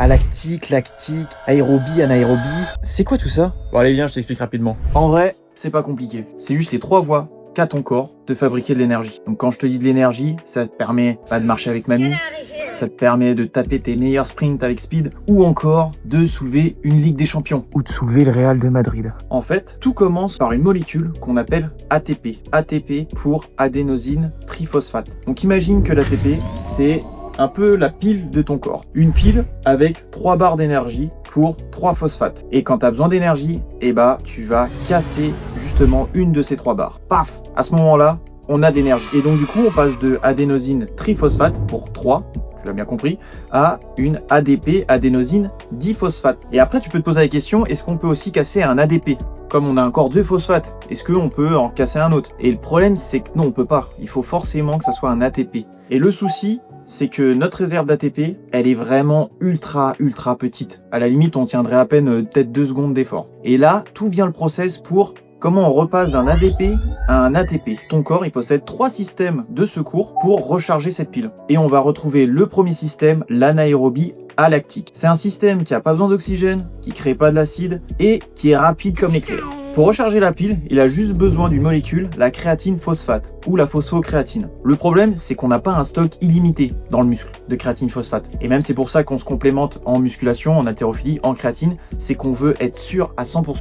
Alactique, lactique, aérobie, anaérobie. C'est quoi tout ça? Bon allez viens, je t'explique rapidement. En vrai, c'est pas compliqué. C'est juste les 3 voies qu'a ton corps de fabriquer de l'énergie. Donc quand je te dis de l'énergie, ça te permet de marcher avec mamie, ça te permet de taper tes meilleurs sprints avec speed, ou encore de soulever une Ligue des Champions. Ou de soulever le Real de Madrid. En fait, tout commence par une molécule qu'on appelle ATP. ATP pour adénosine triphosphate. Donc imagine que l'ATP, c'est un peu la pile de ton corps. Une pile avec 3 barres d'énergie pour 3 phosphates. Et quand tu as besoin d'énergie, tu vas casser justement une de ces 3 barres. Paf! À ce moment-là, on a d'énergie. Et donc du coup, on passe de adénosine triphosphate pour 3, tu l'as bien compris, à une ADP, adénosine diphosphate. Et après, tu peux te poser la question, est-ce qu'on peut aussi casser un ADP? Comme on a encore 2 phosphates, est-ce qu'on peut en casser un autre? Et le problème, c'est que non, on peut pas. Il faut forcément que ça soit un ATP. Et le souci, c'est que notre réserve d'ATP, elle est vraiment ultra petite. À la limite, on tiendrait à peine peut-être 2 secondes d'effort. Et là, tout vient le process pour comment on repasse d'un ADP à un ATP. Ton corps, il possède 3 systèmes de secours pour recharger cette pile. Et on va retrouver le premier système, l'anaérobie alactique. C'est un système qui n'a pas besoin d'oxygène, qui crée pas de l'acide et qui est rapide comme l'éclair. Pour recharger la pile, il a juste besoin d'une molécule, la créatine phosphate ou la phosphocréatine. Le problème, c'est qu'on n'a pas un stock illimité dans le muscle de créatine phosphate. Et même c'est pour ça qu'on se complémente en musculation, en haltérophilie, en créatine, c'est qu'on veut être sûr à 100%